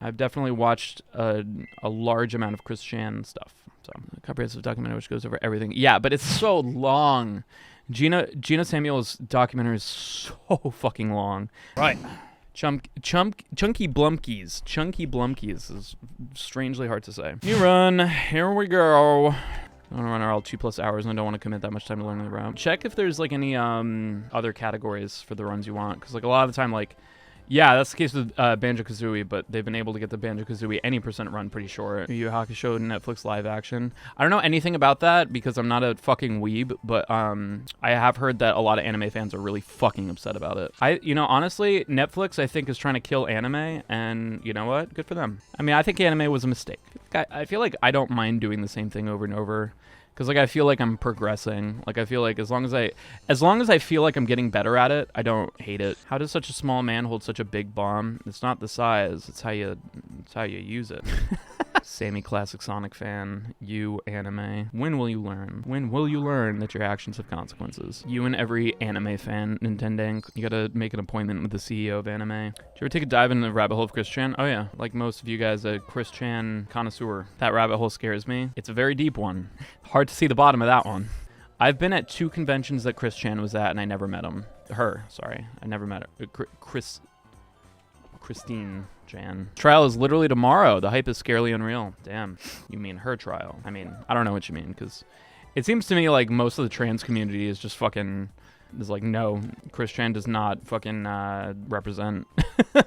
I've definitely watched a large amount of Christian stuff. So a comprehensive documentary which goes over everything. Yeah, but it's so long. Gina Samuel's documentary is so fucking long. Right. Chunky Blumkies. Chunky Blumkies is strangely hard to say. New run. Here we go. I want to run all 2+ hours and I don't want to commit that much time to learning the route. Check if there's like any other categories for the runs you want. Because like a lot of the time, like, yeah, that's the case with Banjo-Kazooie, but they've been able to get the Banjo-Kazooie any % run pretty short. Yu Yu Hakusho Netflix live action. I don't know anything about that because I'm not a fucking weeb, but I have heard that a lot of anime fans are really fucking upset about it. Honestly, Netflix I think is trying to kill anime, and you know what? Good for them. I mean, I think anime was a mistake. I feel like I don't mind doing the same thing over and over. Because like I feel like I'm progressing. Like I feel like as long as I feel like I'm getting better at it, I don't hate it. How does such a small man hold such a big bomb? It's not the size. It's how you use it. Sammy classic Sonic fan. You anime. When will you learn? When will you learn that your actions have consequences? You and every anime fan, Nintendo, you gotta make an appointment with the CEO of anime. Did you ever take a dive in the rabbit hole of Chris Chan? Oh yeah, like most of you guys, a Chris Chan connoisseur. That rabbit hole scares me. It's a very deep one. Hard to see the bottom of that one. I've been at 2 conventions that Chris Chan was at and I never met him. Sorry. I never met her. Christine Chan. Trial is literally tomorrow. The hype is scarily unreal. Damn. You mean her trial. I mean, I don't know what you mean because it seems to me like most of the trans community is just fucking... is like, no, Chris Chan does not fucking represent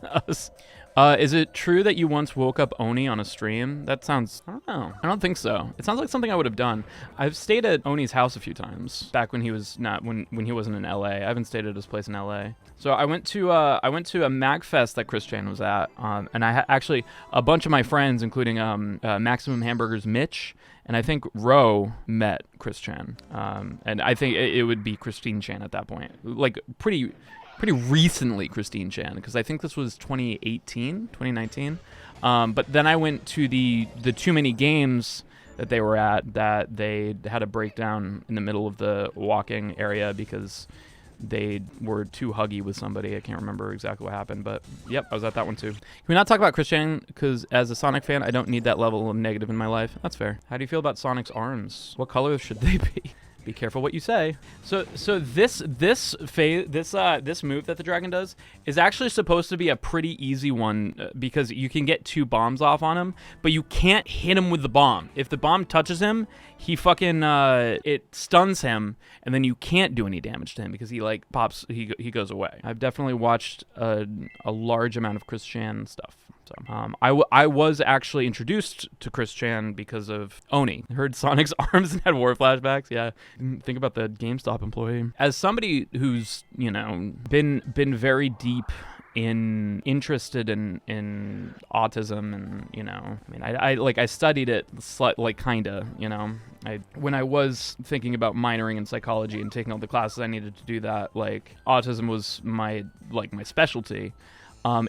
us. Is it true that you once woke up Oni on a stream? That sounds... I don't know. I don't think so. It sounds like something I would have done. I've stayed at Oni's house a few times. Back when he was not... When he wasn't in LA. I haven't stayed at his place in LA. So I went to a MagFest that Chris Chan was at. And I actually... A bunch of my friends, including Maximum Hamburgers Mitch... And I think Ro met Chris Chan. And I think it would be Christine Chan at that point. Like, pretty recently Christine Chan, because I think this was 2019. But then I went to the Too Many Games that they were at, that they had a breakdown in the middle of the walking area because they were too huggy with somebody. I can't remember exactly what happened, but yep, I was at that one too. Can we not talk about Chris Chan? Because as a Sonic fan, I don't need that level of negative in my life. That's fair. How do you feel about Sonic's arms? What color should they be? Be careful what you say. So this move that the dragon does is actually supposed to be a pretty easy one because you can get 2 bombs off on him, but you can't hit him with the bomb. If the bomb touches him, he fucking it stuns him, and then you can't do any damage to him because he like pops. He goes away. I've definitely watched a large amount of Chris Chan stuff. So, I was actually introduced to Chris Chan because of Oni. I heard Sonic's arms and had war flashbacks. Yeah, think about the GameStop employee. As somebody who's, been very deep interested in autism, and I studied it kinda, when I was thinking about minoring in psychology and taking all the classes I needed to do that, like autism was my specialty.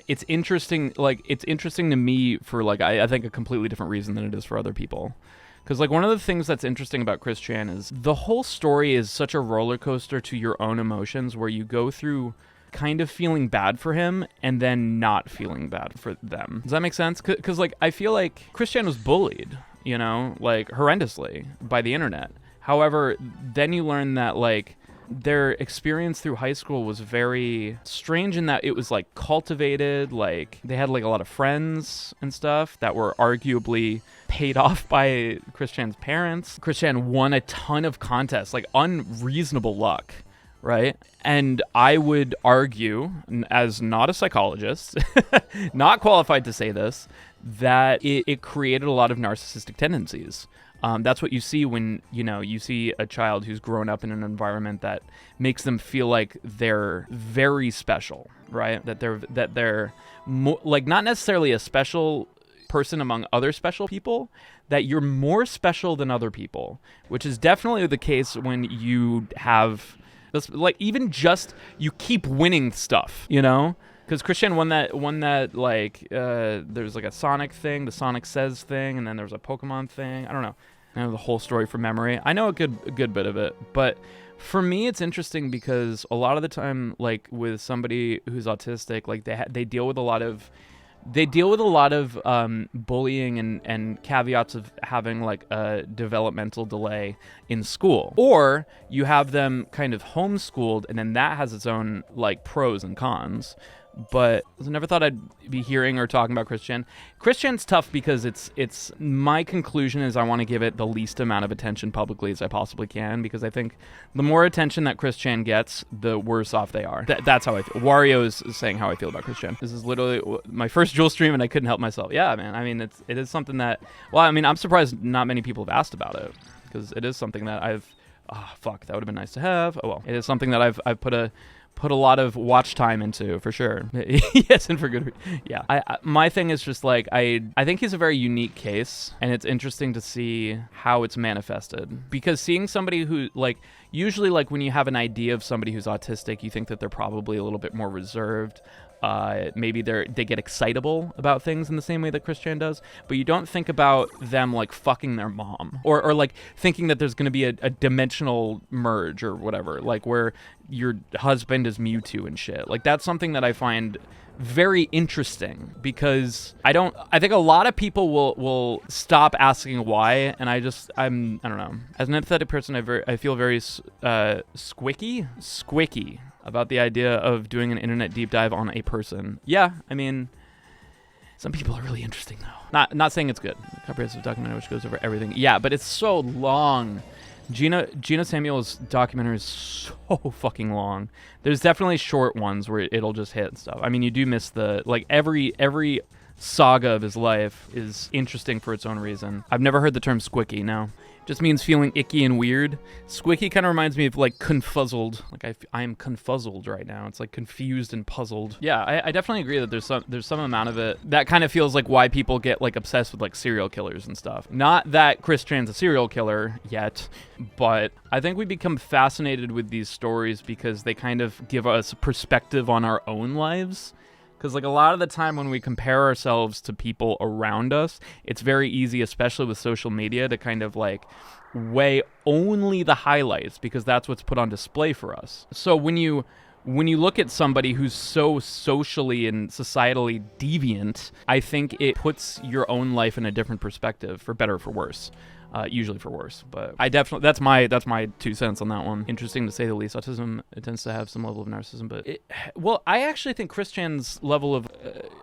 It's interesting to me for I think a completely different reason than it is for other people. Because one of the things that's interesting about Chris Chan is the whole story is such a roller coaster to your own emotions, where you go through kind of feeling bad for him and then not feeling bad for them. Does that make sense? Because I feel like Chris Chan was bullied, horrendously by the internet. However, then you learn that their experience through high school was very strange in that it was cultivated, they had a lot of friends and stuff that were arguably paid off by Chris Chan's parents. Chris Chan won a ton of contests, unreasonable luck, right? And I would argue, as not a psychologist, not qualified to say this, that it created a lot of narcissistic tendencies. That's what you see when, you see a child who's grown up in an environment that makes them feel like they're very special, right? That they're not necessarily a special person among other special people, that you're more special than other people, which is definitely the case when you have this, even just you keep winning stuff, Because Christian won that there's a Sonic thing, the Sonic Says thing, and then there was a Pokemon thing. I don't know. I know the whole story from memory. I know a good bit of it, but for me it's interesting because a lot of the time, with somebody who's autistic, they deal with a lot of they deal with a lot of bullying and caveats of having like a developmental delay in school. Or you have them kind of homeschooled, and then that has its own like pros and cons. But I never thought I'd be hearing or talking about Christian. Christian's tough because it's my conclusion is I want to give it the least amount of attention publicly as I possibly can, because I think the more attention that Christian gets, the worse off they are. That's how I feel. Wario is saying how I feel about Christian. This is literally my first Jules stream and I couldn't help myself. Yeah, man. I mean, it is something that, well, I mean, I'm surprised not many people have asked about it, because it is something that that would have been nice to have. Oh well. It is something that I've put a lot of watch time into, for sure. Yes, and for good reason. Yeah. My thing is just like, I think he's a very unique case, and it's interesting to see how it's manifested. Because seeing somebody who, like, usually like when you have an idea of somebody who's autistic, you think that they're probably a little bit more reserved. Maybe they get excitable about things in the same way that Christian does, but you don't think about them like fucking their mom, or like thinking that there's going to be a dimensional merge or whatever, like where your husband is Mewtwo and shit. Like that's something that I find very interesting, because I think a lot of people will stop asking why, and I don't know. As an empathetic person, I feel very squicky about the idea of doing an internet deep dive on a person. Yeah, I mean, some people are really interesting though. Not saying it's good. A comprehensive documentary which goes over everything. Yeah, but it's so long. Gina Samuel's documentary is so fucking long. There's definitely short ones where it'll just hit stuff. I mean, you do miss every saga of his life is interesting for its own reason. I've never heard the term squicky, no. Just means feeling icky and weird. Squicky kind of reminds me of like confuzzled. Like I am confuzzled right now. It's like confused and puzzled. Yeah, I definitely agree that there's some amount of it that kind of feels like why people get like obsessed with like serial killers and stuff. Not that Chris Tran's a serial killer yet, but I think we become fascinated with these stories because they kind of give us perspective on our own lives. Because like a lot of the time when we compare ourselves to people around us, it's very easy, especially with social media, to kind of like weigh only the highlights, because that's what's put on display for us. So when you look at somebody who's so socially and societally deviant, I think it puts your own life in a different perspective, for better or for worse. Usually for worse, but I definitely, that's my 2 cents on that one. Interesting to say the least. Autism, it tends to have some level of narcissism, but I actually think Christian's level of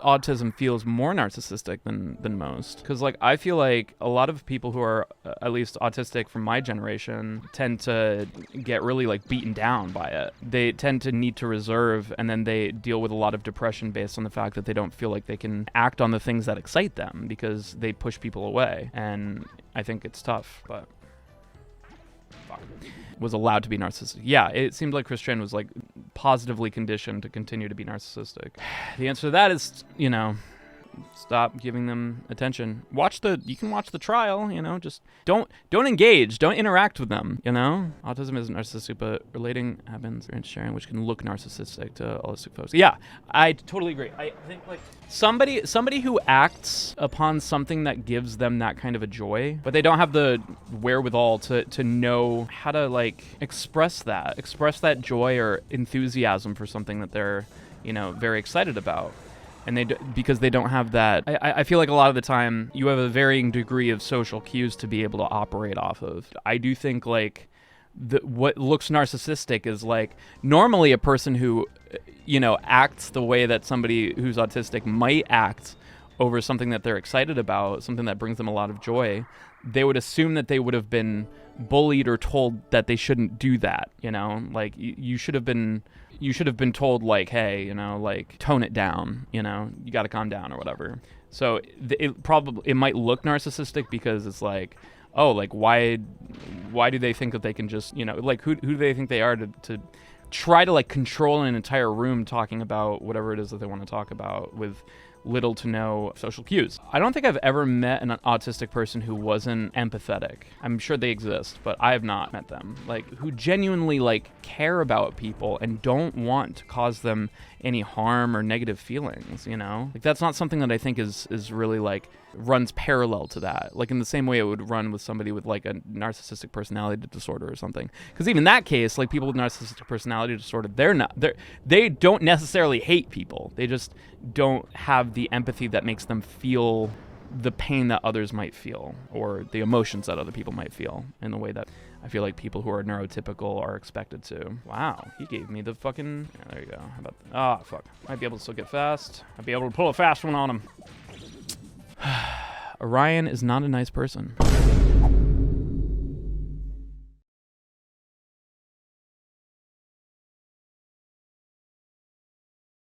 autism feels more narcissistic than most, because like I feel like a lot of people who are at least autistic from my generation tend to get really like beaten down by it. They tend to need to reserve, and then they deal with a lot of depression based on the fact that they don't feel like they can act on the things that excite them, because they push people away. And I think it's tough, but was allowed to be narcissistic. Yeah, it seemed like Christian was like positively conditioned to continue to be narcissistic. The answer to that is, stop giving them attention. You can watch the trial, just don't engage, don't interact with them, Autism isn't narcissistic, but relating happens and sharing, which can look narcissistic to autistic folks. Yeah, I totally agree. I think like somebody who acts upon something that gives them that kind of a joy, but they don't have the wherewithal to know how to like express that joy or enthusiasm for something that they're, very excited about. And because they don't have that, I feel like a lot of the time you have a varying degree of social cues to be able to operate off of. I do think like what looks narcissistic is like normally a person who, acts the way that somebody who's autistic might act over something that they're excited about, something that brings them a lot of joy. They would assume that they would have been bullied or told that they shouldn't do that, like you should have been told like, hey, like tone it down, you got to calm down or whatever. So it might look narcissistic because it's like, oh, like why do they think that they can just, like who do they think they are to try to like control an entire room talking about whatever it is that they want to talk about with little to no social cues. I don't think I've ever met an autistic person who wasn't empathetic. I'm sure they exist, but I have not met them. Like, who genuinely, like, care about people and don't want to cause them any harm or negative feelings, Like, that's not something that I think is really, like, runs parallel to that. Like, in the same way it would run with somebody with, like, a narcissistic personality disorder or something. Because even in that case, like, people with narcissistic personality disorder, they don't necessarily hate people. They just don't have the empathy that makes them feel the pain that others might feel, or the emotions that other people might feel, in the way that I feel like people who are neurotypical are expected to. Wow, he gave me the fucking... Yeah, there you go. How about... fuck. Might be able to still get fast. I'd be able to pull a fast one on him. Orion is not a nice person.